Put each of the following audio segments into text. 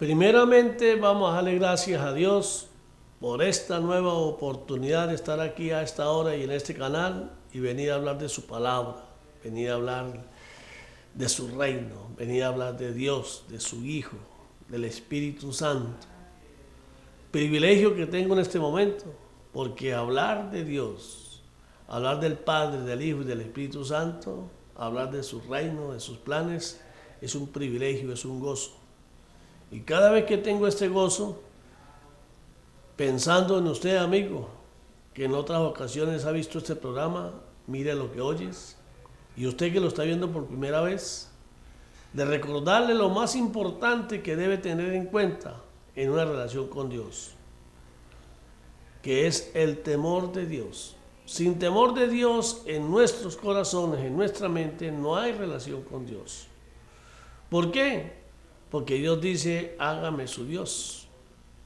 Primeramente vamos a darle gracias a Dios por esta nueva oportunidad de estar aquí a esta hora y en este canal y venir a hablar de su palabra, venir a hablar de su reino, venir a hablar de Dios, de su Hijo, del Espíritu Santo. Privilegio que tengo en este momento, porque hablar de Dios, hablar del Padre, del Hijo y del Espíritu Santo, hablar de su reino, de sus planes, es un privilegio, es un gozo. Y cada vez que tengo este gozo, pensando en usted, amigo, que en otras ocasiones ha visto este programa, mire lo que oyes, y usted que lo está viendo por primera vez, de recordarle lo más importante que debe tener en cuenta en una relación con Dios, que es el temor de Dios. Sin temor de Dios en nuestros corazones, en nuestra mente, no hay relación con Dios. ¿Por qué? Porque Dios dice, hágame su Dios.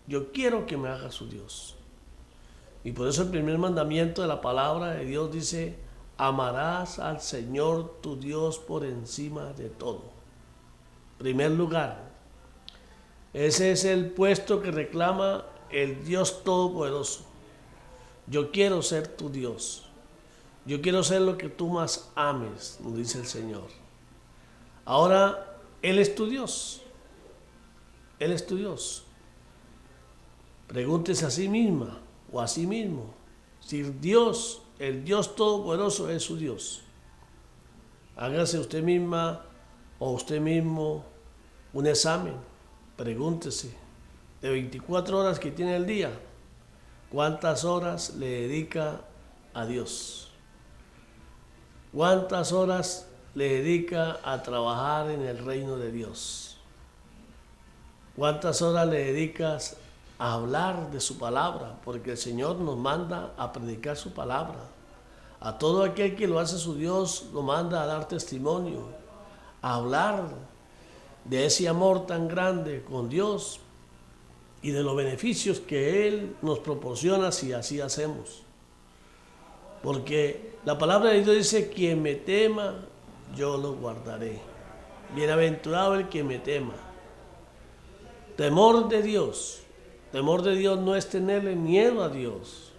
Yo quiero que me haga su Dios. Y por eso el primer mandamiento de la palabra de Dios dice, amarás al Señor tu Dios por encima de todo. Primer lugar. Ese es el puesto que reclama el Dios Todopoderoso. Yo quiero ser tu Dios. Yo quiero ser lo que tú más ames, nos dice el Señor. Ahora, Él es tu Dios. Él es tu Dios. Pregúntese a sí misma o a sí mismo si Dios, el Dios Todopoderoso, es su Dios. Hágase usted misma o usted mismo un examen. Pregúntese, de 24 horas que tiene el día, ¿cuántas horas le dedica a Dios? ¿Cuántas horas le dedica a trabajar en el reino de Dios? ¿Cuántas horas le dedicas a hablar de su palabra? Porque el Señor nos manda a predicar su palabra. A todo aquel que lo hace su Dios lo manda a dar testimonio, a hablar de ese amor tan grande con Dios y de los beneficios que Él nos proporciona si así hacemos. Porque la palabra de Dios dice, quien me tema, yo lo guardaré. Bienaventurado el que me tema. Temor de Dios. Temor de Dios no es tenerle miedo a Dios.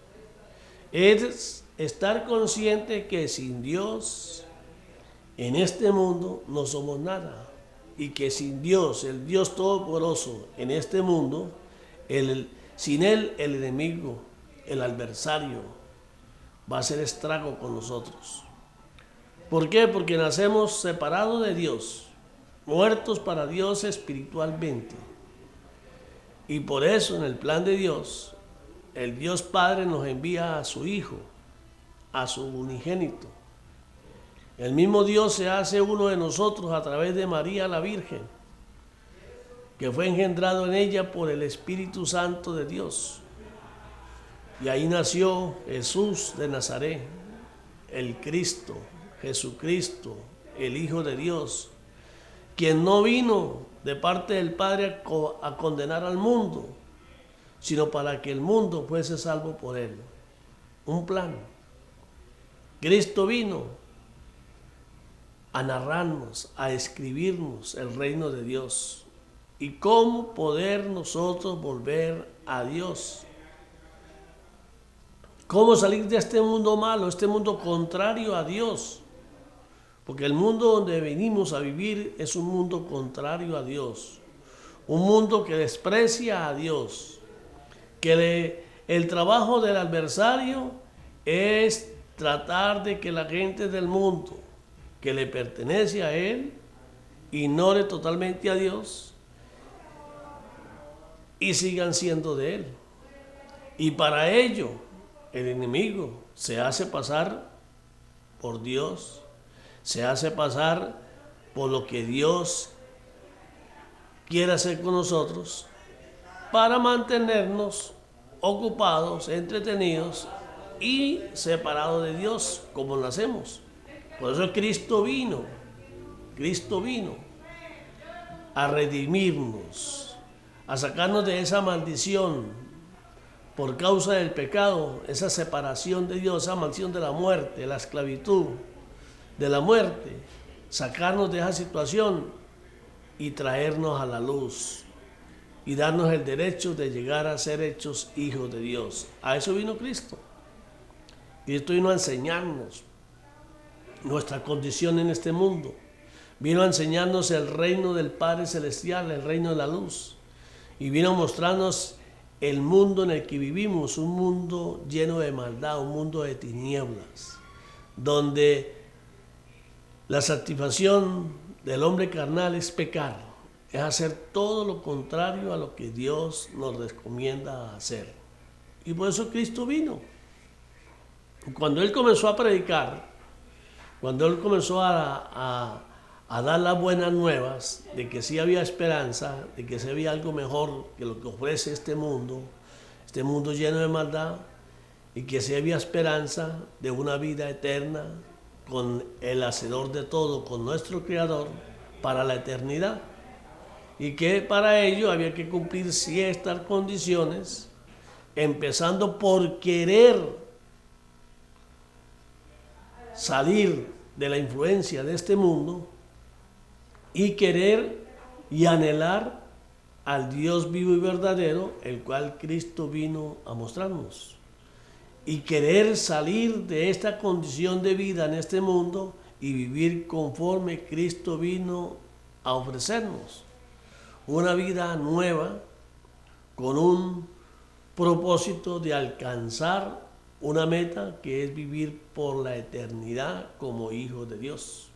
Es estar consciente que sin Dios en este mundo no somos nada. Y que sin Dios, el Dios Todopoderoso en este mundo, sin Él el enemigo, el adversario, va a hacer estrago con nosotros. ¿Por qué? Porque nacemos separados de Dios, muertos para Dios espiritualmente. Y por eso en el plan de Dios, el Dios Padre nos envía a su Hijo, a su unigénito. El mismo Dios se hace uno de nosotros a través de María la Virgen, que fue engendrado en ella por el Espíritu Santo de Dios. Y ahí nació Jesús de Nazaret, el Cristo, Jesucristo, el Hijo de Dios, quien no vino de parte del Padre a condenar al mundo, sino para que el mundo fuese salvo por Él. Un plan. Cristo vino a narrarnos, a escribirnos el reino de Dios y cómo poder nosotros volver a Dios. Cómo salir de este mundo malo, este mundo contrario a Dios. Porque el mundo donde venimos a vivir es un mundo contrario a Dios. Un mundo que desprecia a Dios. Que el trabajo del adversario es tratar de que la gente del mundo que le pertenece a él ignore totalmente a Dios y sigan siendo de él. Y para ello el enemigo se hace pasar por Dios, se hace pasar por lo que Dios quiere hacer con nosotros para mantenernos ocupados, entretenidos y separados de Dios como nacemos. Por eso Cristo vino a redimirnos, a sacarnos de esa maldición por causa del pecado, esa separación de Dios, esa maldición de la muerte, la esclavitud de la muerte, sacarnos de esa situación y traernos a la luz. y darnos el derecho de llegar a ser hechos hijos de Dios. A eso vino Cristo. Cristo vino a enseñarnos nuestra condición en este mundo. Vino a enseñarnos el reino del Padre Celestial, el reino de la luz. Y vino a mostrarnos el mundo en el que vivimos, un mundo lleno de maldad, un mundo de tinieblas, donde la satisfacción del hombre carnal es pecar, es hacer todo lo contrario a lo que Dios nos recomienda hacer. Y por eso Cristo vino. Cuando Él comenzó a predicar, cuando Él comenzó a dar las buenas nuevas de que sí había esperanza, de que sí había algo mejor que lo que ofrece este mundo lleno de maldad, y que sí había esperanza de una vida eterna con el hacedor de todo, con nuestro Creador, para la eternidad. Y que para ello había que cumplir ciertas condiciones, empezando por querer salir de la influencia de este mundo y querer y anhelar al Dios vivo y verdadero, el cual Cristo vino a mostrarnos. Y querer salir de esta condición de vida en este mundo y vivir conforme Cristo vino a ofrecernos. Una vida nueva con un propósito de alcanzar una meta que es vivir por la eternidad como hijos de Dios.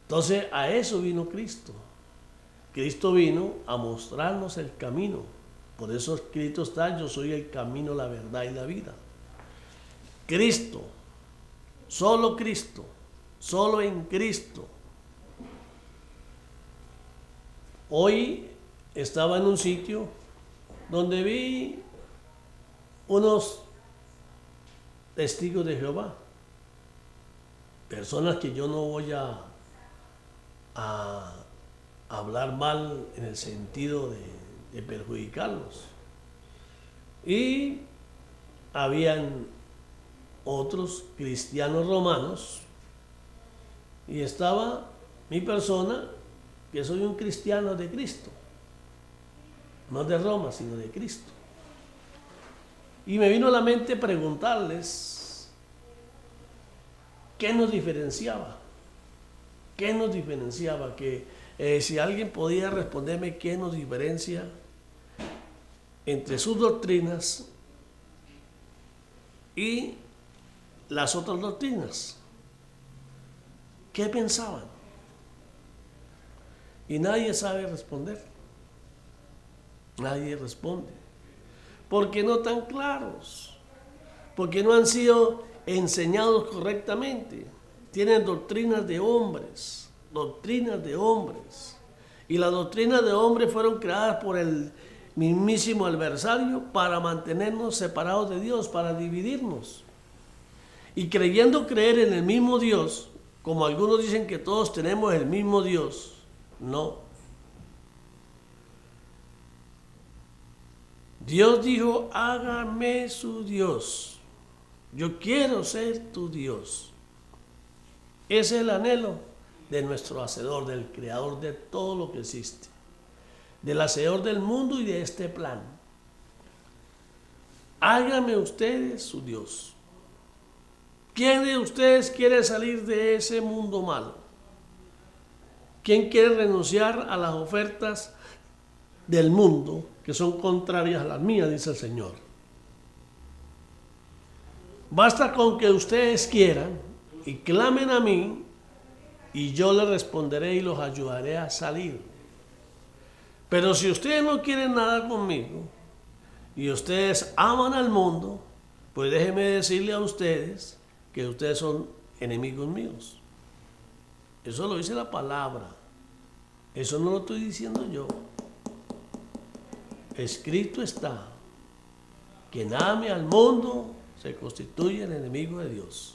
Entonces a eso vino Cristo. Cristo vino a mostrarnos el camino. Por eso escrito está: yo soy el camino, la verdad y la vida. Cristo, solo en Cristo. Hoy estaba en un sitio donde vi unos testigos de Jehová, personas que yo no voy a hablar mal en el sentido de perjudicarlos. Y habían otros cristianos romanos y estaba mi persona, que soy un cristiano de Cristo, no de Roma, sino de Cristo. Y me vino a la mente preguntarles qué nos diferenciaba. ¿Qué nos diferenciaba? Si alguien podía responderme qué nos diferencia entre sus doctrinas y las otras doctrinas. ¿Qué pensaban? Y nadie sabe responder. Nadie responde. Porque no tan claros. Porque no han sido enseñados correctamente. Tienen doctrinas de hombres. Doctrinas de hombres. Y las doctrinas de hombres fueron creadas por el mismísimo adversario para mantenernos separados de Dios, para dividirnos. Y creyendo creer en el mismo Dios, como algunos dicen que todos tenemos el mismo Dios, no. Dios dijo: hágame su Dios. Yo quiero ser tu Dios. Ese es el anhelo de nuestro Hacedor, del Creador de todo lo que existe, del Hacedor del mundo y de este plan. Háganme ustedes su Dios. ¿Quién de ustedes quiere salir de ese mundo malo? ¿Quién quiere renunciar a las ofertas del mundo que son contrarias a las mías? Dice el Señor. Basta con que ustedes quieran y clamen a mí, y yo les responderé y los ayudaré a salir. Pero si ustedes no quieren nada conmigo y ustedes aman al mundo, pues déjenme decirle a ustedes que ustedes son enemigos míos. Eso lo dice la palabra. Eso no lo estoy diciendo yo. Escrito está: quien ame al mundo se constituye el enemigo de Dios.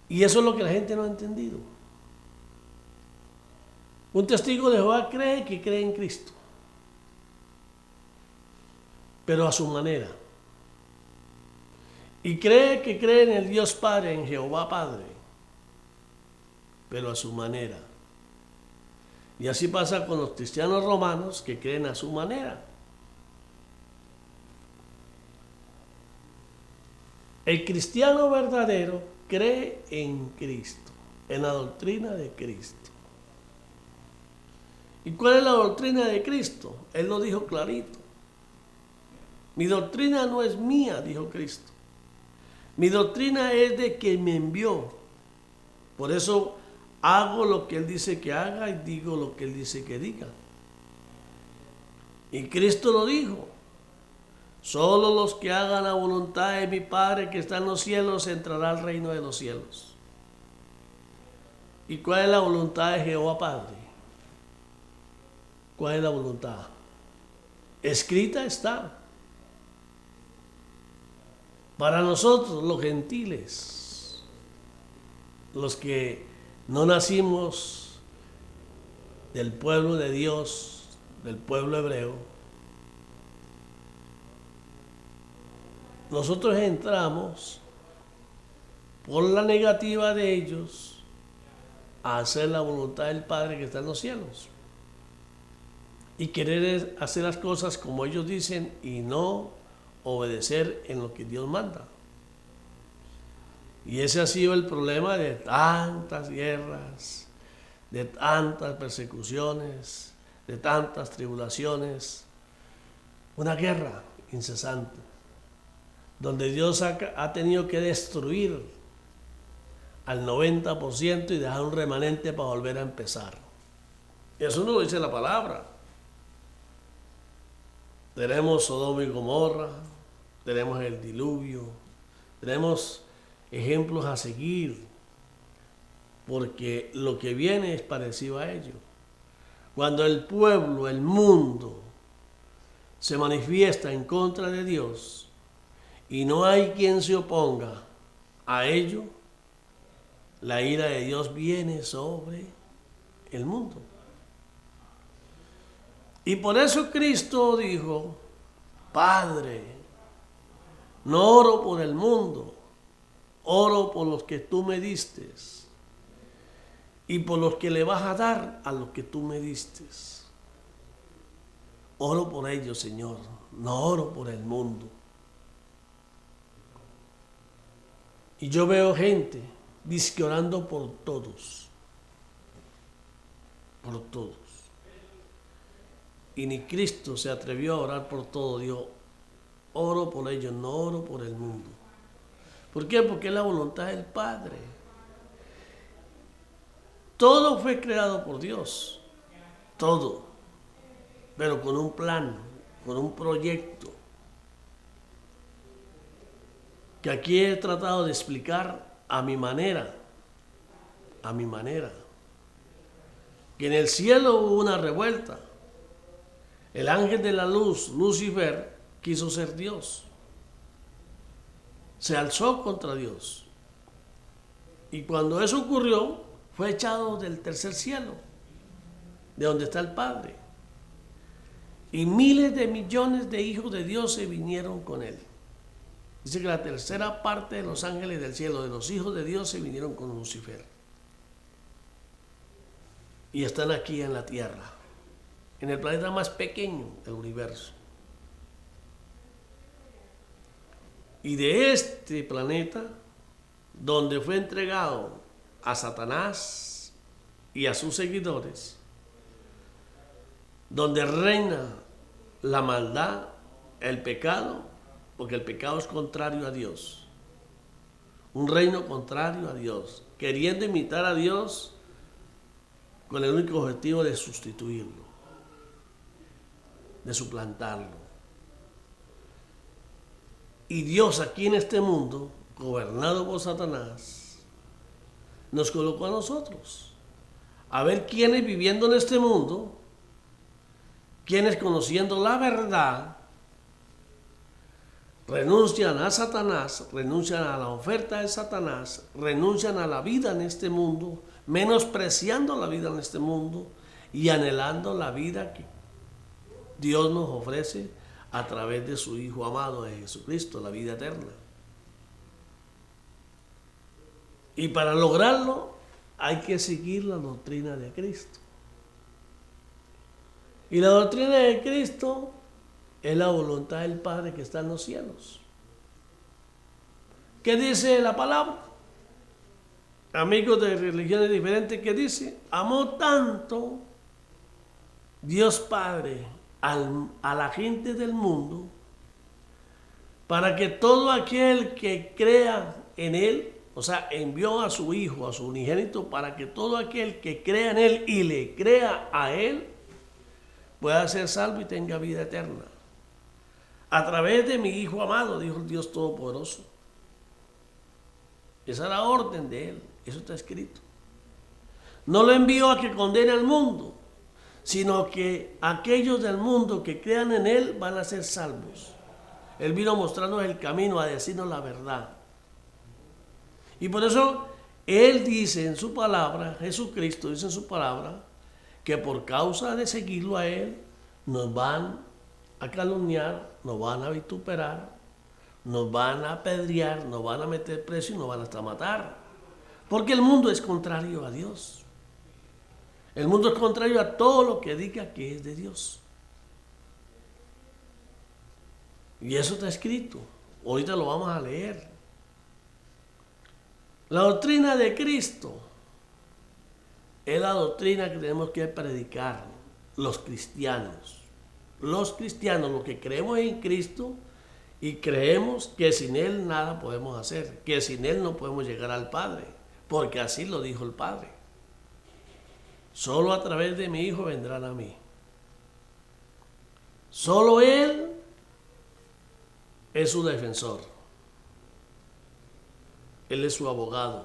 Y eso es lo que la gente no ha entendido. Un testigo de Jehová cree que cree en Cristo, pero a su manera. Y cree que cree en el Dios Padre, en Jehová Padre, pero a su manera. Y así pasa con los cristianos romanos que creen a su manera. El cristiano verdadero cree en Cristo, en la doctrina de Cristo. ¿Y cuál es la doctrina de Cristo? Él lo dijo clarito. Mi doctrina no es mía, dijo Cristo. Mi doctrina es de quien me envió. Por eso hago lo que Él dice que haga y digo lo que Él dice que diga. Y Cristo lo dijo. Solo los que hagan la voluntad de mi Padre que está en los cielos entrará al reino de los cielos. ¿Y cuál es la voluntad de Jehová Padre? ¿Cuál es la voluntad? Escrita está. Para nosotros, los gentiles, los que no nacimos del pueblo de Dios, del pueblo hebreo, nosotros entramos por la negativa de ellos a hacer la voluntad del Padre que está en los cielos. Y querer hacer las cosas como ellos dicen y no obedecer en lo que Dios manda. Y ese ha sido el problema de tantas guerras, de tantas persecuciones, de tantas tribulaciones. Una guerra incesante, donde Dios ha tenido que destruir al 90% y dejar un remanente para volver a empezar. Eso no lo dice la palabra. Tenemos Sodoma y Gomorra, tenemos el diluvio, tenemos ejemplos a seguir, porque lo que viene es parecido a ello. Cuando el pueblo, el mundo, se manifiesta en contra de Dios y no hay quien se oponga a ello, la ira de Dios viene sobre el mundo. Y por eso Cristo dijo: Padre, no oro por el mundo, oro por los que tú me diste y por los que le vas a dar a los que tú me diste. Oro por ellos, Señor, no oro por el mundo. Y yo veo gente dizque orando por todos, por todos. Y ni Cristo se atrevió a orar por todo. Dijo: oro por ellos, no oro por el mundo. ¿Por qué? Porque es la voluntad del Padre. Todo fue creado por Dios, todo, pero con un plan, con un proyecto, que aquí he tratado de explicar a mi manera, que en el cielo hubo una revuelta. El ángel de la luz, Lucifer, quiso ser Dios. Se alzó contra Dios. Y cuando eso ocurrió, fue echado del tercer cielo, de donde está el Padre. Y miles de millones de hijos de Dios se vinieron con él. Dice que la tercera parte de los ángeles del cielo, de los hijos de Dios, se vinieron con Lucifer. Y están aquí en la tierra, en el planeta más pequeño del universo. Y de este planeta, donde fue entregado a Satanás y a sus seguidores, donde reina la maldad, el pecado, porque el pecado es contrario a Dios. Un reino contrario a Dios, queriendo imitar a Dios con el único objetivo de sustituirlo, de suplantarlo. Y Dios aquí en este mundo, gobernado por Satanás, nos colocó a nosotros a ver quiénes viviendo en este mundo, quienes conociendo la verdad, renuncian a Satanás, renuncian a la oferta de Satanás, renuncian a la vida en este mundo, menospreciando la vida en este mundo y anhelando la vida que Dios nos ofrece a través de su Hijo amado de Jesucristo, la vida eterna. Y para lograrlo hay que seguir la doctrina de Cristo. Y la doctrina de Cristo es la voluntad del Padre que está en los cielos. ¿Qué dice la palabra? Amigos de religiones diferentes, ¿qué dice? Amó tanto Dios Padre a la gente del mundo para que todo aquel que crea en Él, o sea, envió a su Hijo, a su unigénito, para que todo aquel que crea en Él y le crea a Él, pueda ser salvo y tenga vida eterna. A través de mi Hijo amado, dijo el Dios Todopoderoso. Esa es la orden de Él, eso está escrito. No lo envió a que condene al mundo, sino que aquellos del mundo que crean en Él van a ser salvos. Él vino a mostrarnos el camino, a decirnos la verdad. Y por eso Él dice en su palabra, Jesucristo dice en su palabra, que por causa de seguirlo a Él, nos van a calumniar, nos van a vituperar, nos van a apedrear, nos van a meter preso y nos van hasta matar. Porque el mundo es contrario a Dios. El mundo es contrario a todo lo que diga que es de Dios. Y eso está escrito. Ahorita lo vamos a leer. La doctrina de Cristo es la doctrina que tenemos que predicar los cristianos. Los cristianos, los que creemos en Cristo y creemos que sin Él nada podemos hacer, que sin Él no podemos llegar al Padre, porque así lo dijo el Padre. Solo a través de mi Hijo vendrán a mí. Solo Él es su defensor. Él es su abogado.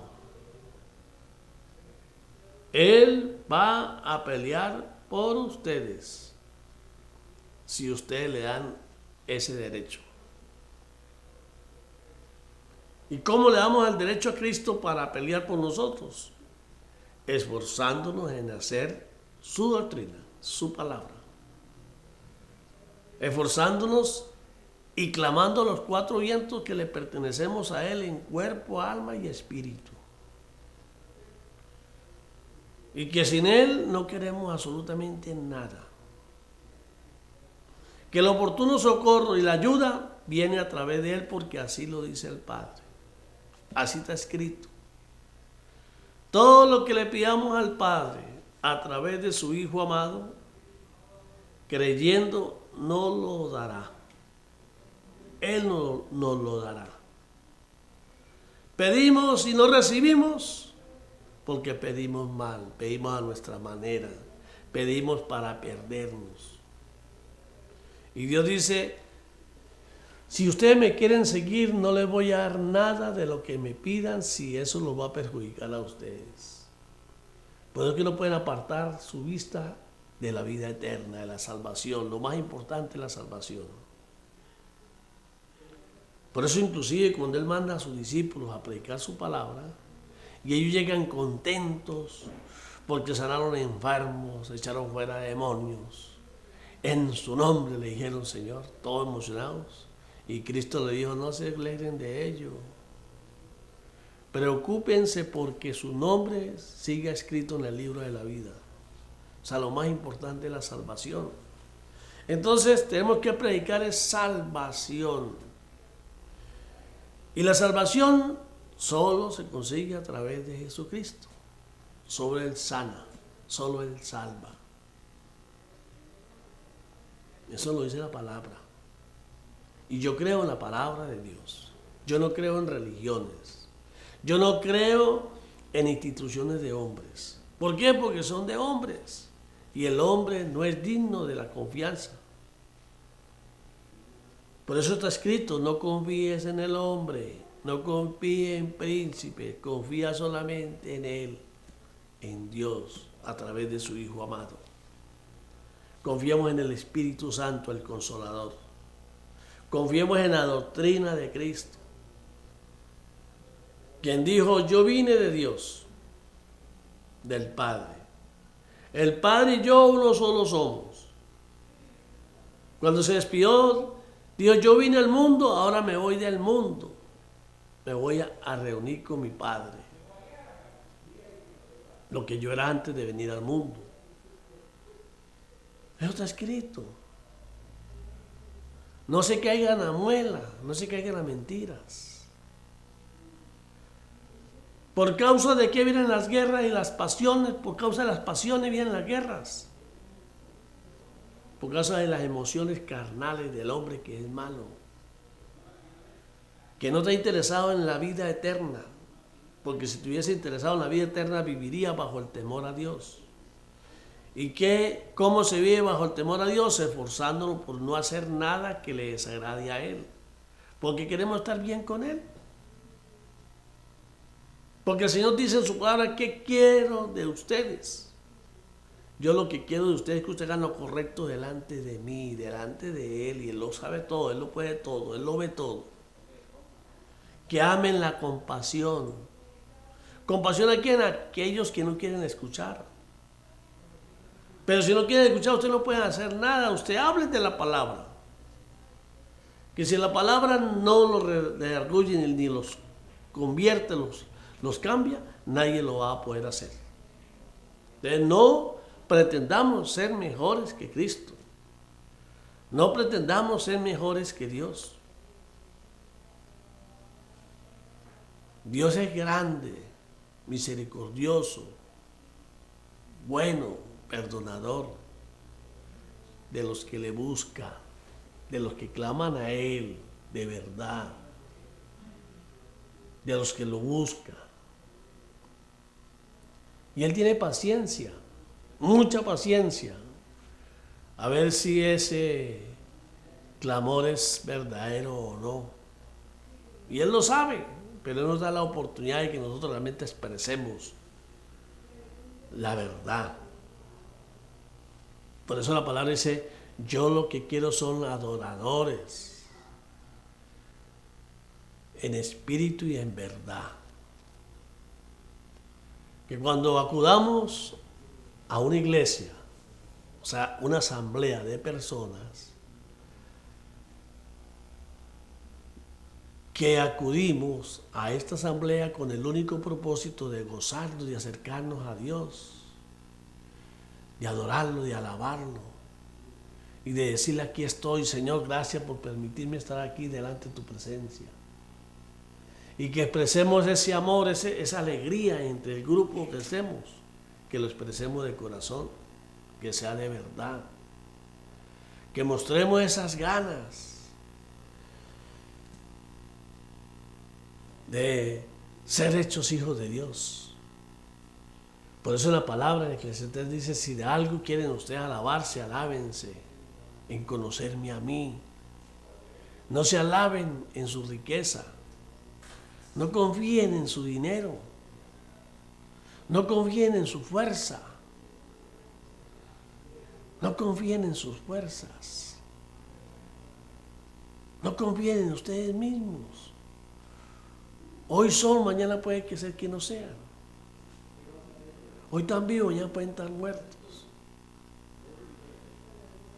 Él va a pelear por ustedes si ustedes le dan ese derecho. ¿Y cómo le damos el derecho a Cristo para pelear por nosotros? Esforzándonos en hacer su doctrina, su palabra. Esforzándonos y clamando a los cuatro vientos que le pertenecemos a Él en cuerpo, alma y espíritu. Y que sin Él no queremos absolutamente nada. Que el oportuno socorro y la ayuda viene a través de Él porque así lo dice el Padre. Así está escrito. Todo lo que le pidamos al Padre a través de su Hijo amado, creyendo, no lo dará. Él nos lo dará. Pedimos y no recibimos porque pedimos mal, pedimos a nuestra manera, pedimos para perdernos. Y Dios dice, si ustedes me quieren seguir, no les voy a dar nada de lo que me pidan si eso los va a perjudicar a ustedes. Por eso es que no pueden apartar su vista de la vida eterna, de la salvación. Lo más importante es la salvación. Por eso inclusive cuando Él manda a sus discípulos a predicar su palabra, y ellos llegan contentos porque sanaron enfermos, echaron fuera demonios. En su nombre le dijeron, Señor, todos emocionados. Y Cristo le dijo, no se alegren de ello. Preocúpense porque su nombre siga escrito en el libro de la vida. O sea, lo más importante es la salvación. Entonces tenemos que predicar es salvación. Y la salvación solo se consigue a través de Jesucristo. Solo Él sana, solo Él salva. Eso lo dice la palabra. Y yo creo en la palabra de Dios. Yo no creo en religiones. Yo no creo en instituciones de hombres. ¿Por qué? Porque son de hombres. Y el hombre no es digno de la confianza. Por eso está escrito, no confíes en el hombre, no confíes en príncipes, confía solamente en Él, en Dios, a través de su Hijo amado. Confiemos en el Espíritu Santo, el Consolador. Confiemos en la doctrina de Cristo, quien dijo, yo vine de Dios, del Padre. El Padre y yo uno solo somos. Cuando se despidió, dijo, yo vine al mundo, ahora me voy del mundo. Me voy a reunir con mi Padre. Lo que yo era antes de venir al mundo. Eso está escrito. No se caigan a muela, no se caigan a mentiras. ¿Por causa de qué vienen las guerras y las pasiones? Por causa de las pasiones vienen las guerras. Por causa de las emociones carnales del hombre que es malo. Que no está interesado en la vida eterna. Porque si estuviese interesado en la vida eterna viviría bajo el temor a Dios. ¿Y cómo se vive bajo el temor a Dios? Esforzándonos por no hacer nada que le desagrade a Él. Porque queremos estar bien con Él. Porque el Señor dice en su palabra, ¿qué quiero de ustedes? Yo lo que quiero de ustedes es que ustedes hagan lo correcto delante de mí, delante de Él. Y Él lo sabe todo, Él lo puede todo, Él lo ve todo. Que amen la compasión. ¿Compasión a quién? A aquellos que no quieren escuchar. Pero si no quieren escuchar, usted no puede hacer nada. Usted hable de la palabra. Que si la palabra no los redarguye ni los convierte, los cambia, nadie lo va a poder hacer. Entonces no pretendamos ser mejores que Cristo. No pretendamos ser mejores que Dios. Dios es grande, misericordioso, bueno, perdonador de los que le buscan, de los que claman a Él de verdad, de los que lo buscan. Y Él tiene paciencia, mucha paciencia, a ver si ese clamor es verdadero o no. Y Él lo sabe, pero Él nos da la oportunidad de que nosotros realmente expresemos la verdad. Por eso la palabra dice, yo lo que quiero son adoradores, en espíritu y en verdad. Que cuando acudamos a una iglesia, o sea, una asamblea de personas, que acudimos a esta asamblea con el único propósito de gozarnos, de acercarnos a Dios, de adorarlo, de alabarlo y de decirle aquí estoy, Señor, gracias por permitirme estar aquí delante de tu presencia. Y que expresemos ese amor, esa alegría entre el grupo que estemos, que lo expresemos de corazón, que sea de verdad, que mostremos esas ganas de ser hechos hijos de Dios. Por eso la palabra en Eclesiastés dice, si de algo quieren ustedes alabarse, alábense en conocerme a mí. No se alaben en su riqueza. No confíen en su dinero. No confíen en su fuerza. No confíen en sus fuerzas. No confíen en ustedes mismos. Hoy son, mañana puede que ser que no sean. Hoy están vivos, mañana pueden estar muertos.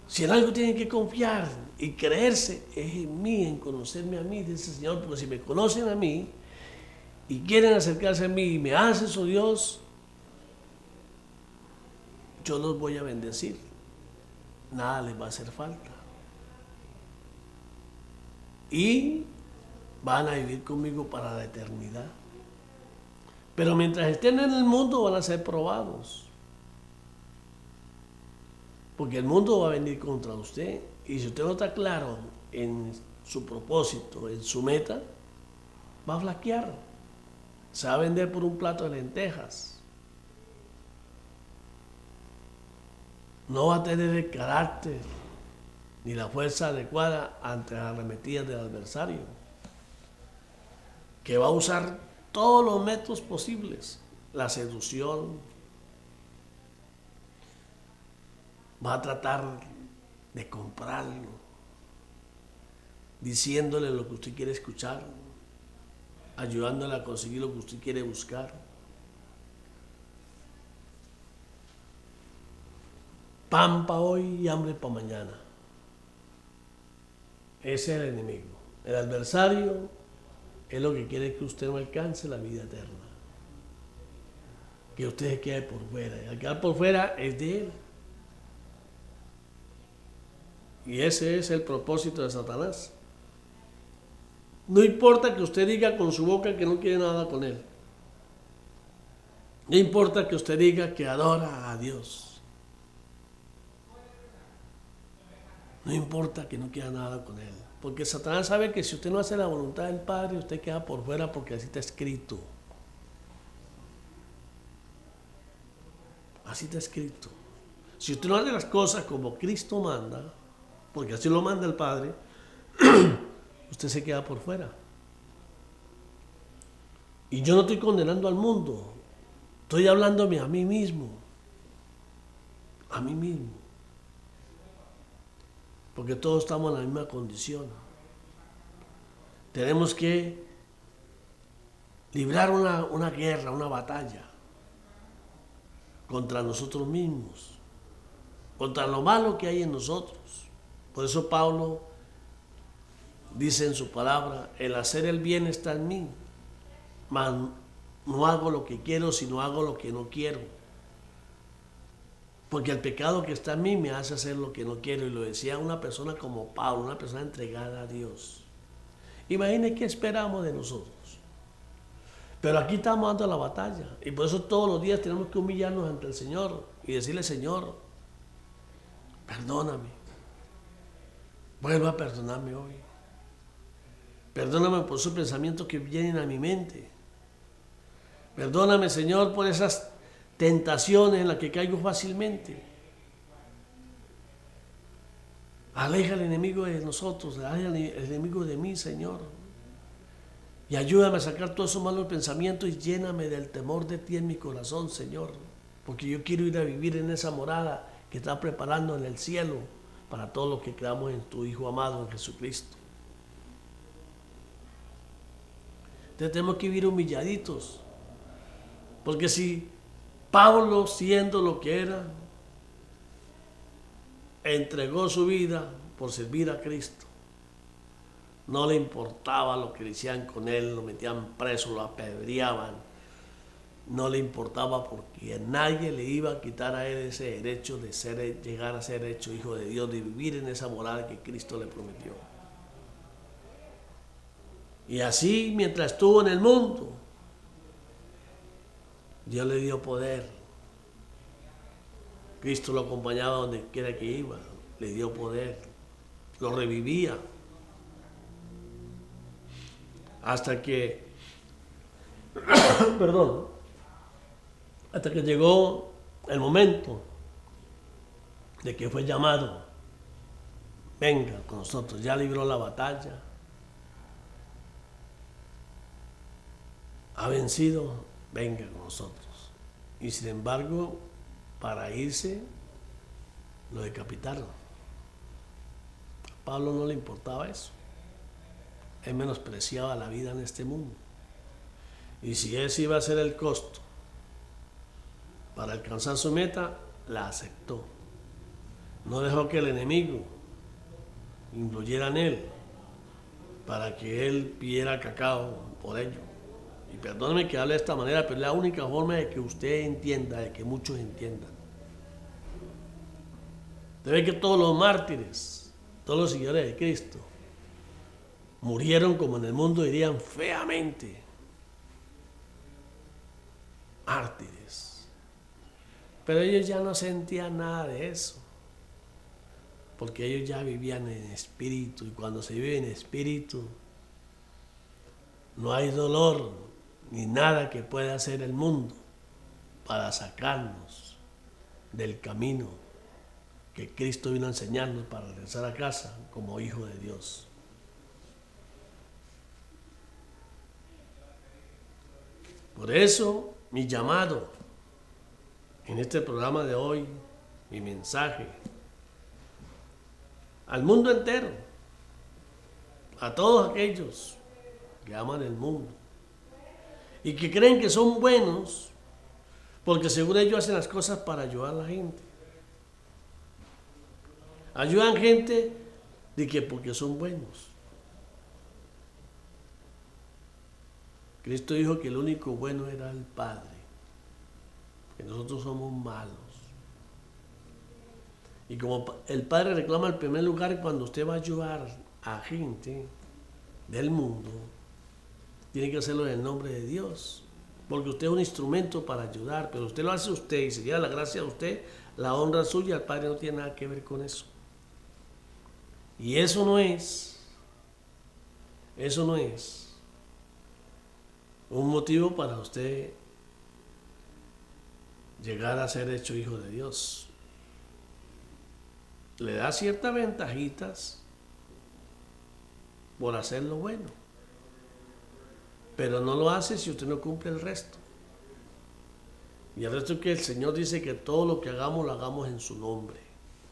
Si en algo tienen que confiar y creerse, es en mí, en conocerme a mí, dice el Señor, porque si me conocen a mí y quieren acercarse a mí y me hacen su Dios, yo los voy a bendecir. Nada les va a hacer falta. Y van a vivir conmigo para la eternidad. Pero mientras estén en el mundo van a ser probados. Porque el mundo va a venir contra usted. Y si usted no está claro en su propósito, en su meta, va a flaquear. Se va a vender por un plato de lentejas. No va a tener el carácter ni la fuerza adecuada ante las arremetidas del adversario, que va a usar todos los métodos posibles, la seducción, va a tratar de comprarlo, diciéndole lo que usted quiere escuchar, ayudándole a conseguir lo que usted quiere buscar. Pan para hoy y hambre para mañana. Ese es el enemigo. El adversario es lo que quiere que usted no alcance la vida eterna. Que usted se quede por fuera. Y al quedar por fuera es de él. Y ese es el propósito de Satanás. No importa que usted diga con su boca que no quiere nada con él. No importa que usted diga que adora a Dios. No importa que no quiera nada con él. Porque Satanás sabe que si usted no hace la voluntad del Padre, usted queda por fuera porque así está escrito. Así está escrito. Si usted no hace las cosas como Cristo manda, porque así lo manda el Padre, usted se queda por fuera. Y yo no estoy condenando al mundo. Estoy hablándome a mí mismo. A mí mismo. Porque todos estamos en la misma condición. Tenemos que librar una guerra, una batalla contra nosotros mismos, contra lo malo que hay en nosotros. Por eso Pablo dice en su palabra, el hacer el bien está en mí, mas no hago lo que quiero, sino hago lo que no quiero. Porque el pecado que está en mí me hace hacer lo que no quiero. Y lo decía una persona como Pablo, una persona entregada a Dios. Imagine qué esperamos de nosotros. Pero aquí estamos dando la batalla. Y por eso todos los días tenemos que humillarnos ante el Señor y decirle, Señor, perdóname. Vuelva a perdonarme hoy. Perdóname por esos pensamientos que vienen a mi mente. Perdóname, Señor, por esas tentaciones en las que caigo fácilmente. Aleja al enemigo de nosotros, aleja al enemigo de mí, Señor. Y ayúdame a sacar todos esos malos pensamientos y lléname del temor de ti en mi corazón, Señor. Porque yo quiero ir a vivir en esa morada que estás preparando en el cielo para todos los que creamos en tu Hijo amado, en Jesucristo. Entonces tenemos que vivir humilladitos. Porque si Pablo, siendo lo que era, entregó su vida por servir a Cristo, no le importaba lo que le hacían con él, lo metían preso, lo apedreaban, no le importaba porque nadie le iba a quitar a él ese derecho de llegar a ser hecho hijo de Dios, de vivir en esa moral que Cristo le prometió. Y así, mientras estuvo en el mundo, Dios le dio poder. Cristo lo acompañaba donde quiera que iba, le dio poder, lo revivía. Hasta que, hasta que llegó el momento de que fue llamado, venga con nosotros, ya libró la batalla, ha vencido, venga con nosotros. Y sin embargo, para irse, lo decapitaron. A Pablo no le importaba eso. Él menospreciaba la vida en este mundo. Y si ese iba a ser el costo para alcanzar su meta, la aceptó. No dejó que el enemigo influyera en él para que él pidiera cacao por ello. Y perdóneme que hable de esta manera, pero es la única forma de que usted entienda, de que muchos entiendan. Debe que todos los mártires, todos los seguidores de Cristo, murieron, como en el mundo dirían, feamente. Mártires. Pero ellos ya no sentían nada de eso. Porque ellos ya vivían en espíritu. Y cuando se vive en espíritu, no hay dolor ni nada que pueda hacer el mundo para sacarnos del camino que Cristo vino a enseñarnos para regresar a casa como hijo de Dios. Por eso, mi llamado en este programa de hoy, mi mensaje, al mundo entero, a todos aquellos que aman el mundo y que creen que son buenos, porque según ellos hacen las cosas para ayudar a la gente. Ayudan gente de que porque son buenos. Cristo dijo que el único bueno era el Padre, que nosotros somos malos. Y como el Padre reclama el primer lugar cuando usted va a ayudar a gente del mundo, tiene que hacerlo en el nombre de Dios. Porque usted es un instrumento para ayudar, pero usted lo hace usted y se lleva la gracia a usted, la honra suya, el Padre no tiene nada que ver con eso. Y eso no es un motivo para usted llegar a ser hecho hijo de Dios. Le da ciertas ventajitas por hacer lo bueno, pero no lo hace si usted no cumple el resto. Y el resto es que el Señor dice que todo lo que hagamos lo hagamos en su nombre,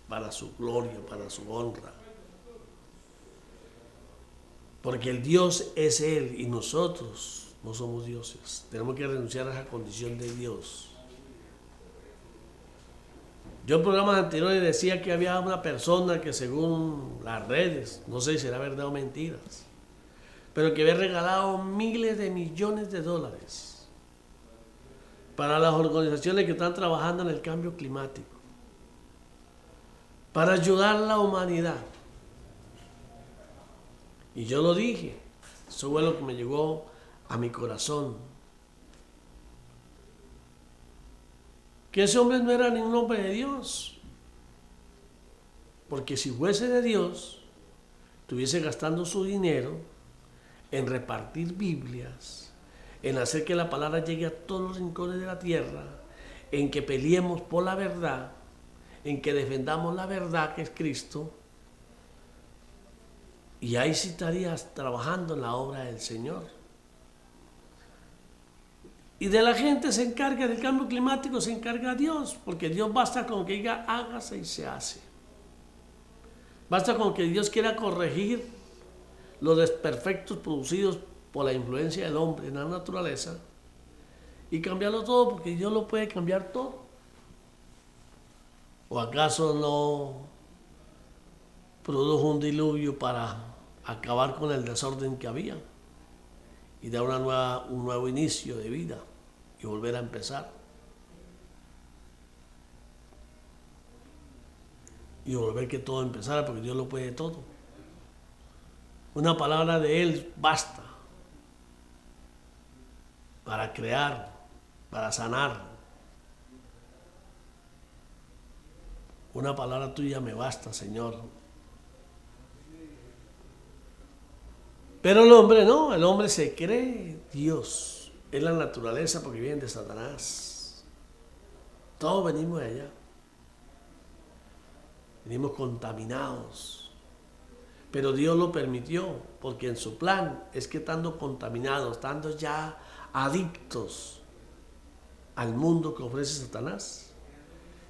para su gloria, para su honra. Porque el Dios es Él y nosotros no somos dioses. Tenemos que renunciar a esa condición de Dios. Yo en programas anteriores decía que había una persona que según las redes, no sé si será verdad o mentiras, pero que había regalado miles de millones de dólares para las organizaciones que están trabajando en el cambio climático, para ayudar a la humanidad. Y yo lo dije, eso fue lo que me llegó a mi corazón. Que ese hombre no era ningún hombre de Dios. Porque si fuese de Dios, estuviese gastando su dinero en repartir Biblias, en hacer que la palabra llegue a todos los rincones de la tierra, en que peleemos por la verdad, en que defendamos la verdad que es Cristo. Y ahí sí estarías trabajando en la obra del Señor. Y de la gente se encarga del cambio climático, se encarga Dios, porque Dios basta con que diga hágase y se hace. Basta con que Dios quiera corregir los desperfectos producidos por la influencia del hombre en la naturaleza y cambiarlo todo, porque Dios lo puede cambiar todo. ¿O acaso no produjo un diluvio para acabar con el desorden que había y dar un nuevo inicio de vida y volver a empezar? Y volver que todo empezara, porque Dios lo puede todo. Una palabra de Él basta para crear, para sanar. Una palabra tuya me basta, Señor. Pero el hombre no, el hombre se cree Dios. Es la naturaleza porque viene de Satanás. Todos venimos de allá. Venimos contaminados. Pero Dios lo permitió porque en su plan es que estando contaminados, estando ya adictos al mundo que ofrece Satanás,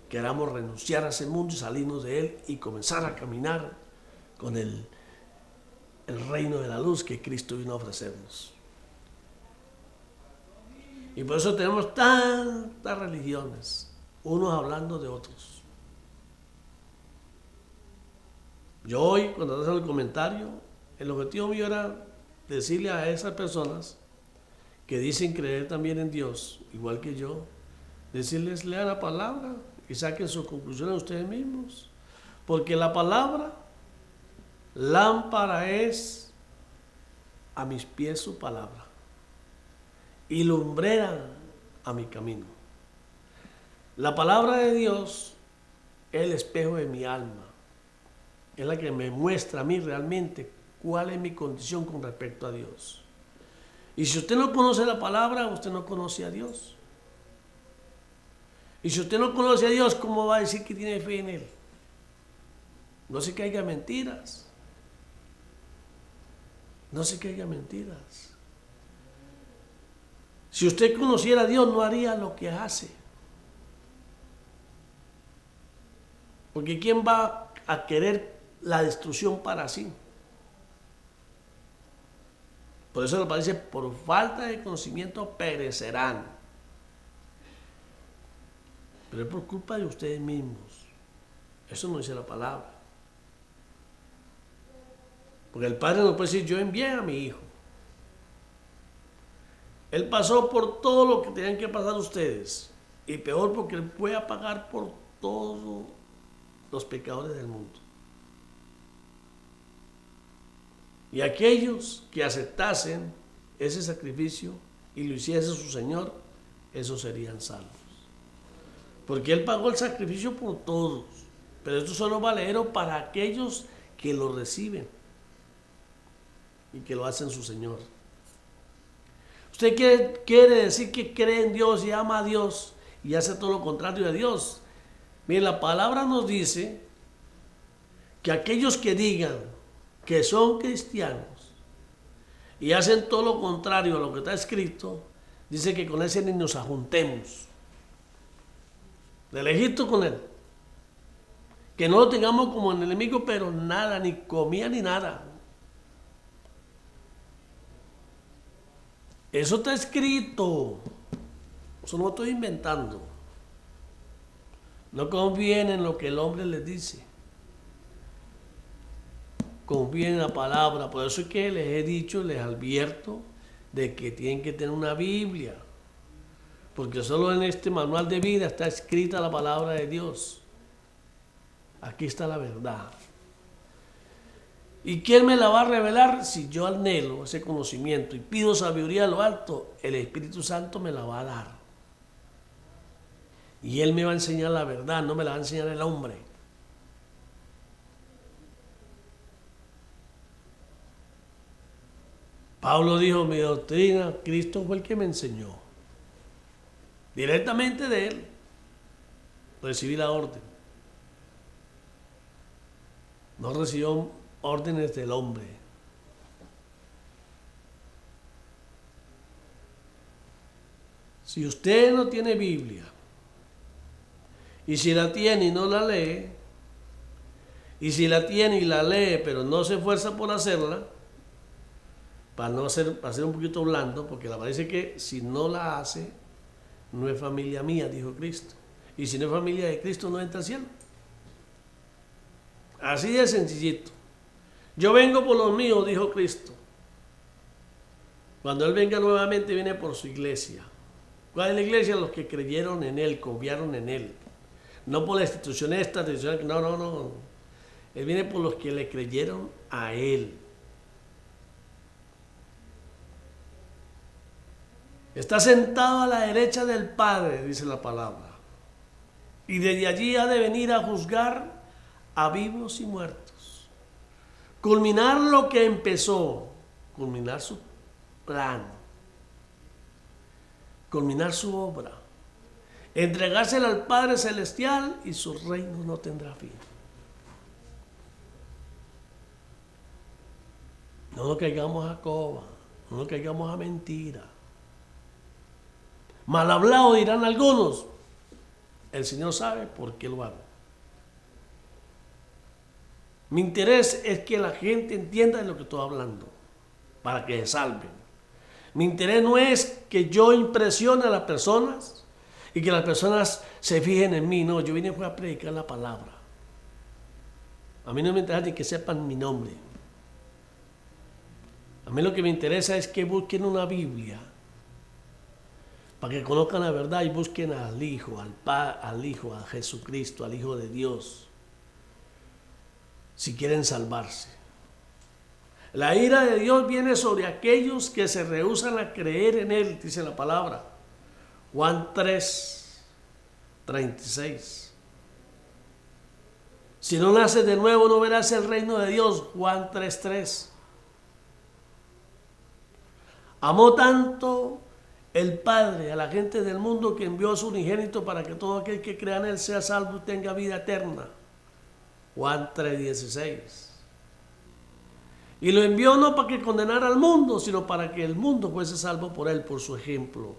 queramos renunciar a ese mundo y salirnos de él y comenzar a caminar con el reino de la luz que Cristo vino a ofrecernos. Y por eso tenemos tantas religiones, unos hablando de otros. Yo hoy, cuando hacen el comentario, el objetivo mío era decirle a esas personas que dicen creer también en Dios, igual que yo, decirles, lean la palabra y saquen sus conclusiones ustedes mismos. Porque la palabra, lámpara es a mis pies su palabra y lumbrera a mi camino. La palabra de Dios es el espejo de mi alma. Es la que me muestra a mí realmente cuál es mi condición con respecto a Dios. Y si usted no conoce la palabra, usted no conoce a Dios. Y si usted no conoce a Dios, ¿cómo va a decir que tiene fe en Él? No se caiga en mentiras. No se caiga en mentiras. Si usted conociera a Dios, no haría lo que hace. Porque ¿quién va a querer la destrucción para sí? Por eso nos parece, por falta de conocimiento perecerán. Pero es por culpa de ustedes mismos. Eso no dice la palabra. Porque el Padre no puede decir, yo envié a mi hijo. Él pasó por todo lo que tenían que pasar ustedes. Y peor, porque Él puede pagar por todo los pecadores del mundo. Y aquellos que aceptasen ese sacrificio y lo hiciese su Señor, esos serían salvos. Porque Él pagó el sacrificio por todos, pero esto solo es valedero para aquellos que lo reciben y que lo hacen su Señor. Usted quiere decir que cree en Dios y ama a Dios y hace todo lo contrario de Dios. Mire, la palabra nos dice que aquellos que digan que son cristianos y hacen todo lo contrario a lo que está escrito, dice que con ese ni nos ajuntemos. De lejito con él. Que no lo tengamos como enemigo, pero nada, ni comida ni nada. Eso está escrito. Eso no lo estoy inventando. No confíen en lo que el hombre les dice. Confíen en la palabra. Por eso es que les he dicho, les advierto de que tienen que tener una Biblia. Porque solo en este manual de vida está escrita la palabra de Dios. Aquí está la verdad. ¿Y quién me la va a revelar? Si yo anhelo ese conocimiento y pido sabiduría a lo alto, el Espíritu Santo me la va a dar. Y Él me va a enseñar la verdad, no me la va a enseñar el hombre. Pablo dijo, mi doctrina, Cristo fue el que me enseñó. Directamente de Él recibí la orden. No recibió órdenes del hombre. Si usted no tiene Biblia, y si la tiene y no la lee, y si la tiene y la lee pero no se esfuerza por hacerla, para ser un poquito blando, porque la parece que si no la hace, no es familia mía, dijo Cristo. Y si no es familia de Cristo, no entra al cielo. Así de sencillito. Yo vengo por los míos, dijo Cristo. Cuando Él venga nuevamente, viene por su iglesia. ¿Cuál es la iglesia? Los que creyeron en Él, confiaron en Él. No por la institución esta, no. Él viene por los que le creyeron a Él. Está sentado a la derecha del Padre, dice la palabra. Y desde allí ha de venir a juzgar a vivos y muertos. Culminar lo que empezó. Culminar su plan. Culminar su obra. Entregársela al Padre Celestial y su reino no tendrá fin. No nos caigamos a coba. No nos caigamos a mentira. Mal hablado dirán algunos. El Señor sabe por qué lo hago. Mi interés es que la gente entienda de lo que estoy hablando, para que se salven. Mi interés no es que yo impresione a las personas y que las personas se fijen en mí. No, yo vine a predicar la palabra. A mí no me interesa ni que sepan mi nombre. A mí lo que me interesa es que busquen una Biblia para que conozcan la verdad y busquen al Hijo, al Hijo, a Jesucristo, al Hijo de Dios, si quieren salvarse. La ira de Dios viene sobre aquellos que se rehúsan a creer en Él, dice la palabra. Juan 3:36. Si no naces de nuevo, no verás el reino de Dios. Juan 3:3. Amó tanto el Padre a la gente del mundo que envió a su unigénito para que todo aquel que crea en Él sea salvo y tenga vida eterna. Juan 3:16. Y lo envió no para que condenara al mundo, sino para que el mundo fuese salvo por Él, por su ejemplo.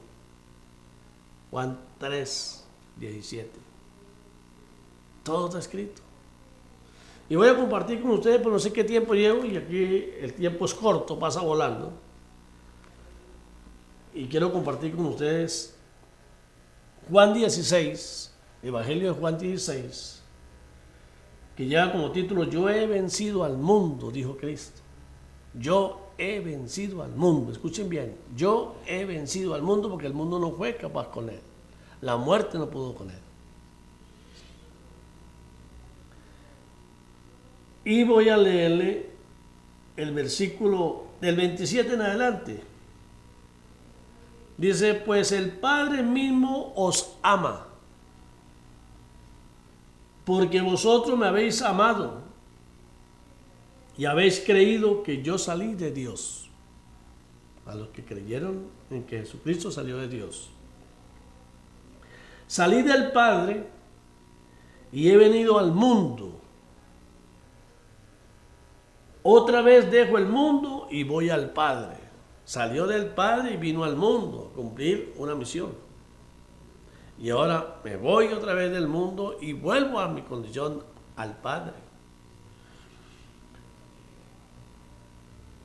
Juan 3:17. Todo está escrito. Y voy a compartir con ustedes, pero no sé qué tiempo llevo, y aquí el tiempo es corto, pasa volando. Y quiero compartir con ustedes Juan 16, Evangelio de Juan 16, que lleva como título, yo he vencido al mundo, dijo Cristo. Yo he vencido al mundo. Escuchen bien, yo he vencido al mundo porque el mundo no fue capaz con Él. La muerte no pudo con Él. Y voy a leerle el versículo del 27 en adelante. Dice, pues el Padre mismo os ama, porque vosotros me habéis amado y habéis creído que yo salí de Dios. A los que creyeron en que Jesucristo salió de Dios. Salí del Padre y he venido al mundo. Otra vez dejo el mundo y voy al Padre. Salió del Padre y vino al mundo a cumplir una misión. Y ahora me voy otra vez del mundo y vuelvo a mi condición al Padre.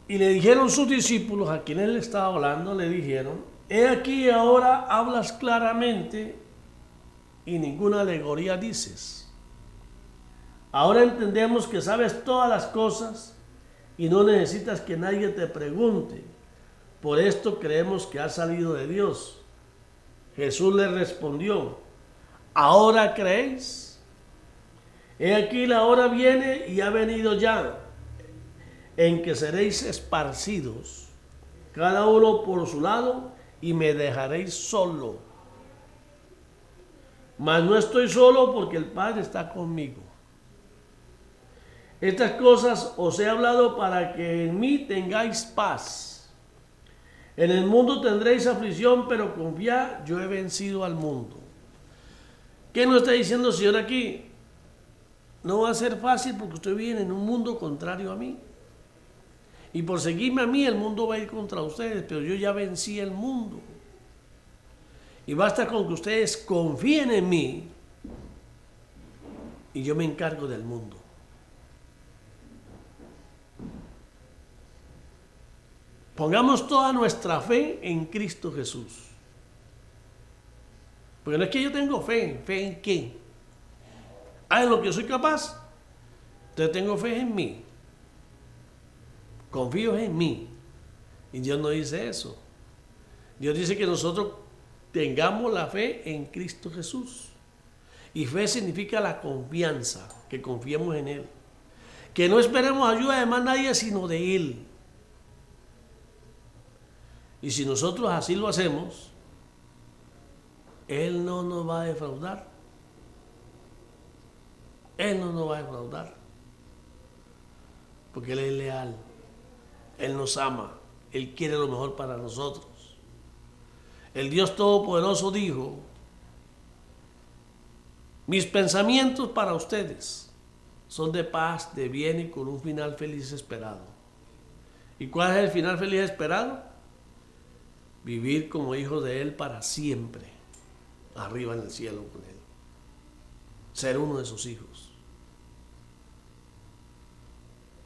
Y le dijeron sus discípulos, a quienes él estaba hablando, le dijeron, he aquí ahora hablas claramente y ninguna alegoría dices. Ahora entendemos que sabes todas las cosas y no necesitas que nadie te pregunte. Por esto creemos que has salido de Dios. Jesús le respondió, ¿ahora creéis? He aquí la hora viene y ha venido ya, en que seréis esparcidos, cada uno por su lado, y me dejaréis solo. Mas no estoy solo porque el Padre está conmigo. Estas cosas os he hablado para que en mí tengáis paz. En el mundo tendréis aflicción, pero confiad, yo he vencido al mundo. ¿Qué nos está diciendo el Señor aquí? No va a ser fácil porque usted viene en un mundo contrario a mí. Y por seguirme a mí, el mundo va a ir contra ustedes, pero yo ya vencí el mundo. Y basta con que ustedes confíen en mí y yo me encargo del mundo. Pongamos toda nuestra fe en Cristo Jesús. Porque no es que yo tengo fe. ¿Fe en qué? ¿En lo que soy capaz? Entonces tengo fe en mí. Confío en mí. Y Dios no dice eso. Dios dice que nosotros tengamos la fe en Cristo Jesús. Y fe significa la confianza, que confiemos en Él. Que no esperemos ayuda de más nadie, sino de Él. Y si nosotros así lo hacemos, Él no nos va a defraudar. Él no nos va a defraudar. Porque Él es leal. Él nos ama. Él quiere lo mejor para nosotros. El Dios Todopoderoso dijo, mis pensamientos para ustedes son de paz, de bien y con un final feliz esperado. ¿Y cuál es el final feliz esperado? Vivir como hijos de Él para siempre, arriba en el cielo con Él. Ser uno de sus hijos.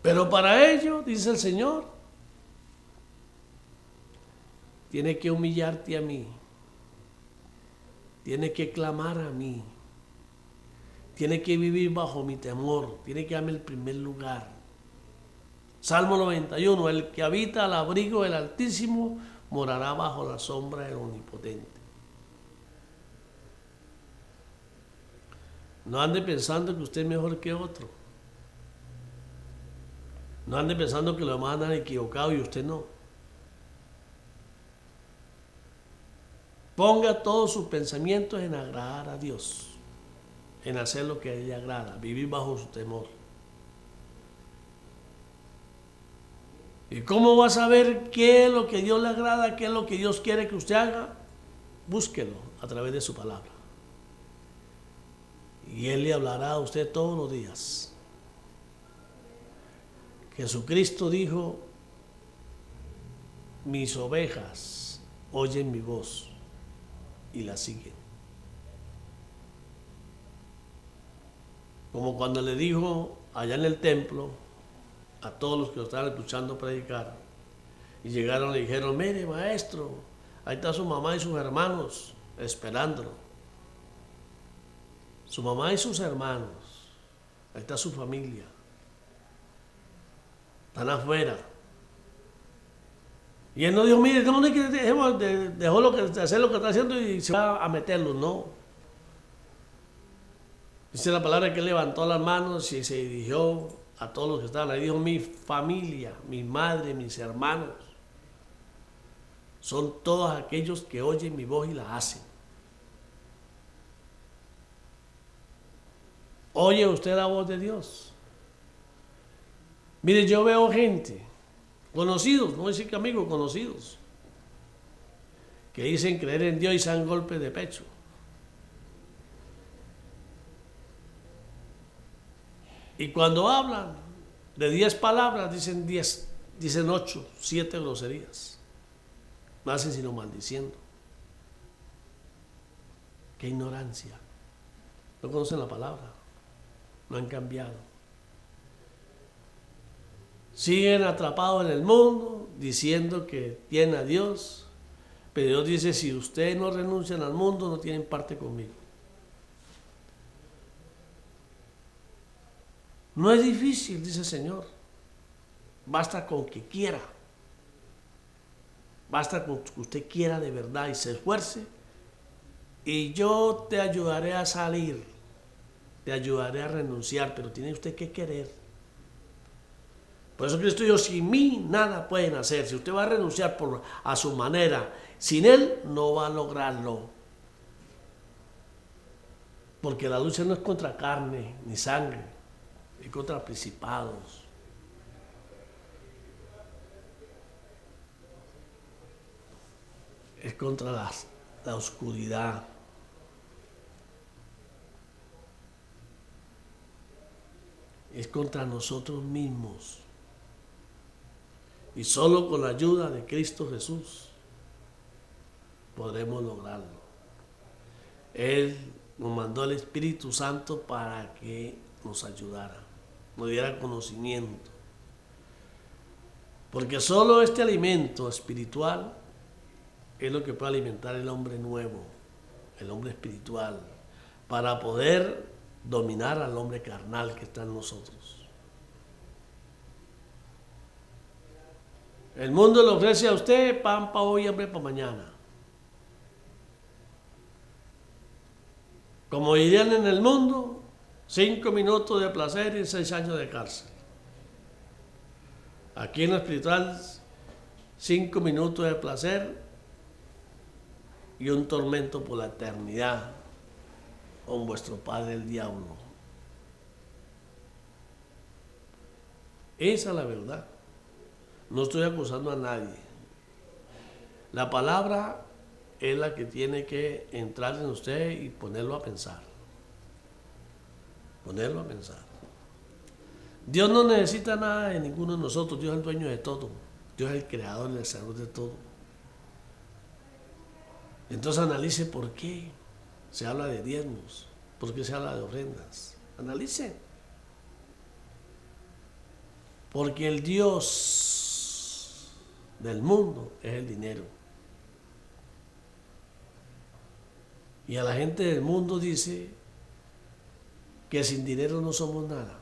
Pero para ello, dice el Señor, tiene que humillarte a mí. Tiene que clamar a mí. Tiene que vivir bajo mi temor. Tiene que darme el primer lugar. Salmo 91, el que habita al abrigo del Altísimo morará bajo la sombra del Omnipotente. No ande pensando que usted es mejor que otro. No ande pensando que los demás andan equivocados y usted no. Ponga todos sus pensamientos en agradar a Dios, en hacer lo que a Él le agrada, vivir bajo su temor. ¿Y cómo va a saber qué es lo que Dios le agrada, qué es lo que Dios quiere que usted haga? Búsquelo a través de su palabra. Y Él le hablará a usted todos los días. Jesucristo dijo, mis ovejas oyen mi voz y la siguen. Como cuando le dijo allá en el templo a todos los que lo estaban escuchando predicar, y llegaron y le dijeron, mire maestro, ahí está su mamá y sus hermanos esperándolo. Su mamá y sus hermanos, ahí está su familia, están afuera. Y él no dijo, mire, no es que dejó de hacer lo que está haciendo y se va a meterlo, no. Dice la palabra que él levantó las manos y se dirigió a todos los que estaban ahí, dijo: mi familia, mi madre, mis hermanos, son todos aquellos que oyen mi voz y la hacen. ¿Oye usted la voz de Dios? Mire, yo veo gente, conocidos, no voy a decir que amigos, conocidos, que dicen creer en Dios y se dan golpes de pecho. Y cuando hablan de 10 palabras, dicen 10, dicen 8, 7 groserías. No hacen sino maldiciendo. Qué ignorancia. No conocen la palabra. No han cambiado. Siguen atrapados en el mundo diciendo que tienen a Dios. Pero Dios dice: si ustedes no renuncian al mundo, no tienen parte conmigo. No es difícil, dice el Señor. Basta con que quiera. Basta con que usted quiera de verdad y se esfuerce. Y yo te ayudaré a salir. Te ayudaré a renunciar, pero tiene usted que querer. Por eso Cristo dijo: sin mí nada pueden hacer. Si usted va a renunciar a su manera, sin Él no va a lograrlo. Porque la lucha no es contra carne ni sangre, es contra principados. Es contra la oscuridad. Es contra nosotros mismos. Y solo con la ayuda de Cristo Jesús podremos lograrlo. Él nos mandó el Espíritu Santo para que nos ayudara, nos diera conocimiento. Porque solo este alimento espiritual es lo que puede alimentar el hombre nuevo, el hombre espiritual, para poder dominar al hombre carnal que está en nosotros. El mundo le ofrece a usted pan para hoy y hambre para mañana. Como dirían en el mundo, 5 minutos de placer y 6 años de cárcel. Aquí en lo espiritual, 5 minutos de placer y un tormento por la eternidad con vuestro padre el diablo. Esa es la verdad. No estoy acusando a nadie. La palabra es la que tiene que entrar en usted y ponerlo a pensar. Ponerlo a pensar. Dios no necesita nada de ninguno de nosotros. Dios es el dueño de todo. Dios es el creador y el salud de todo. Entonces analice por qué se habla de diezmos, por qué se habla de ofrendas. Analice. Porque el Dios del mundo es el dinero. Y a la gente del mundo dice que sin dinero no somos nada.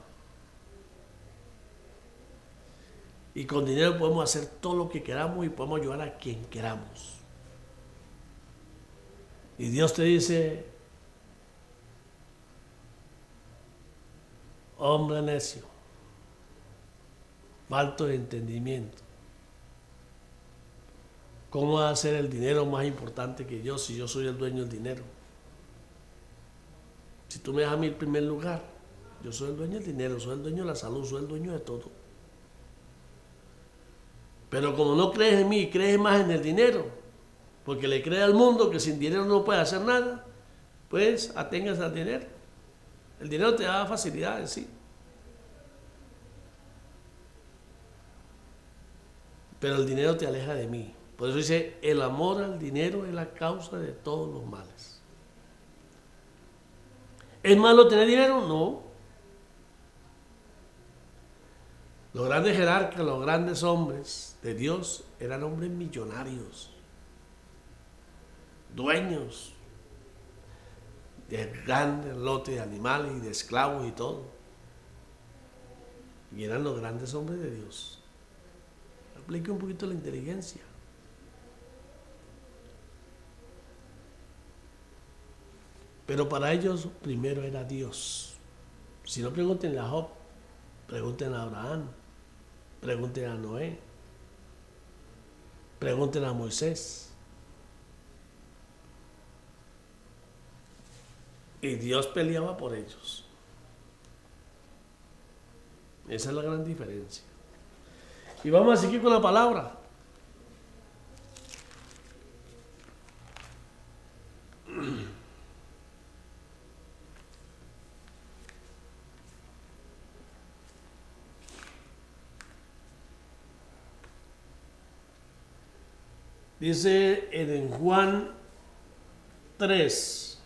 Y con dinero podemos hacer todo lo que queramos y podemos ayudar a quien queramos. Y Dios te dice: hombre necio, falto de entendimiento. ¿Cómo va a ser el dinero más importante que yo si yo soy el dueño del dinero? Si tú me das a mí el primer lugar, yo soy el dueño del dinero, soy el dueño de la salud, soy el dueño de todo. Pero como no crees en mí, crees más en el dinero, porque le crees al mundo que sin dinero no puede hacer nada, pues aténgase al dinero. El dinero te da facilidades, sí. Pero el dinero te aleja de mí. Por eso dice: el amor al dinero es la causa de todos los males. ¿Es malo tener dinero? No. Los grandes jerarcas, los grandes hombres de Dios eran hombres millonarios, dueños de grandes lotes de animales y de esclavos y todo. Y eran los grandes hombres de Dios. Aplique un poquito la inteligencia. Pero para ellos primero era Dios. Si no, pregúntenle a Job. Pregunten a Abraham, pregunten a Noé, pregunten a Moisés. Y Dios peleaba por ellos. Esa es la gran diferencia. Y vamos a seguir con la palabra. Dice en Juan 3,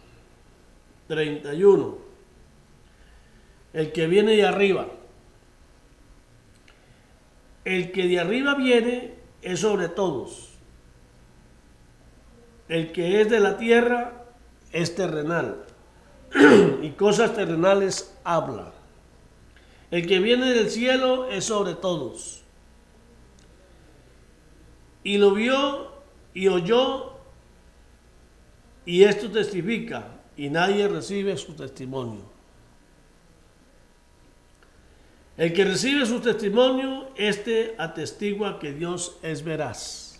31, el que viene de arriba. El que de arriba viene es sobre todos. El que es de la tierra es terrenal y cosas terrenales habla. El que viene del cielo es sobre todos. Y lo vio y oyó, y esto testifica, y nadie recibe su testimonio. El que recibe su testimonio, este atestigua que Dios es veraz.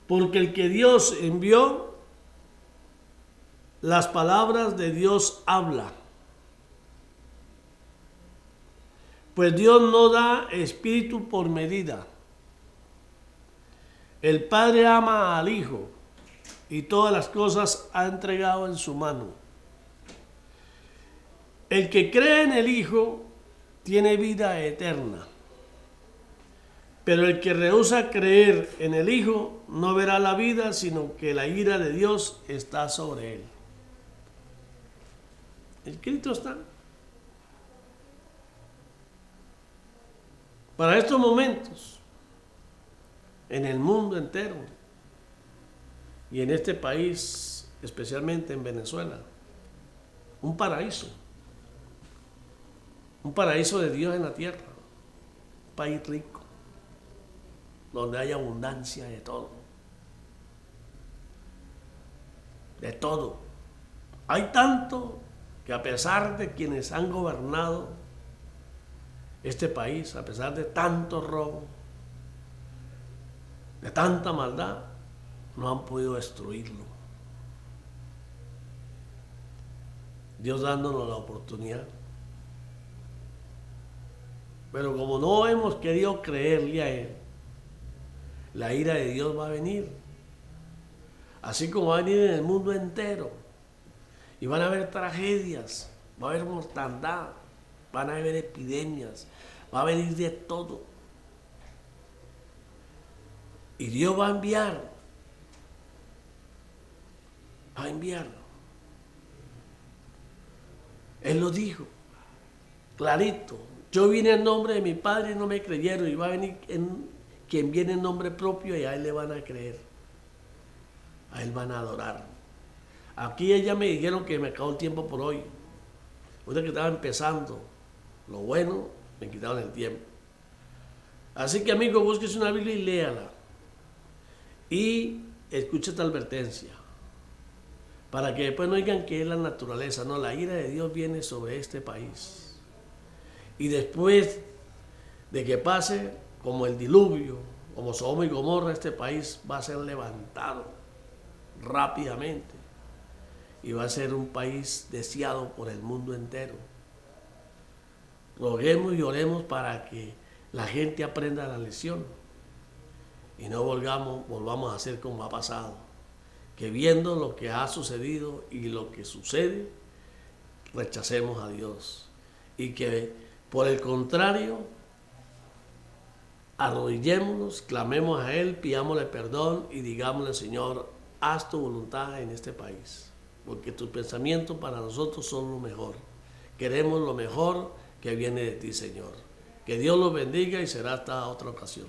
Porque el que Dios envió, las palabras de Dios habla. Pues Dios no da espíritu por medida. El Padre ama al Hijo y todas las cosas ha entregado en su mano. El que cree en el Hijo tiene vida eterna, pero el que rehúsa creer en el Hijo no verá la vida, sino que la ira de Dios está sobre él. Escrito está. Para estos momentos, en el mundo entero y en este país, especialmente en Venezuela, un paraíso de Dios en la tierra, un país rico, donde hay abundancia de todo, Hay tanto que a pesar de quienes han gobernado este país, a pesar de tanto robo, de tanta maldad, no han podido destruirlo. Dios dándonos la oportunidad. Pero como no hemos querido creerle a Él, la ira de Dios va a venir. Así como va a venir en el mundo entero. Y van a haber tragedias, va a haber mortandad, van a haber epidemias, va a venir de todo. Y Dios va a enviar. Él lo dijo, clarito. Yo vine en nombre de mi Padre y no me creyeron. Y va a venir quien viene en nombre propio y a Él le van a creer. A Él van a adorar. Aquí ya me dijeron que me acabó el tiempo por hoy. Ahorita que estaba empezando lo bueno, me quitaron el tiempo. Así que, amigo, búsquese una Biblia y léala. Y escuche esta advertencia. Para que después no digan que es la naturaleza. No, la ira de Dios viene sobre este país. Y después de que pase, como el diluvio, como Sodoma y Gomorra, este país va a ser levantado rápidamente. Y va a ser un país deseado por el mundo entero. Roguemos y oremos para que la gente aprenda la lección. Y no volvamos a hacer como ha pasado. Que viendo lo que ha sucedido y lo que sucede, rechacemos a Dios. Y que por el contrario, arrodillémonos, clamemos a Él, pidámosle perdón y digámosle: Señor, haz tu voluntad en este país. Porque tus pensamientos para nosotros son lo mejor. Queremos lo mejor que viene de ti, Señor. Que Dios los bendiga y será hasta otra ocasión.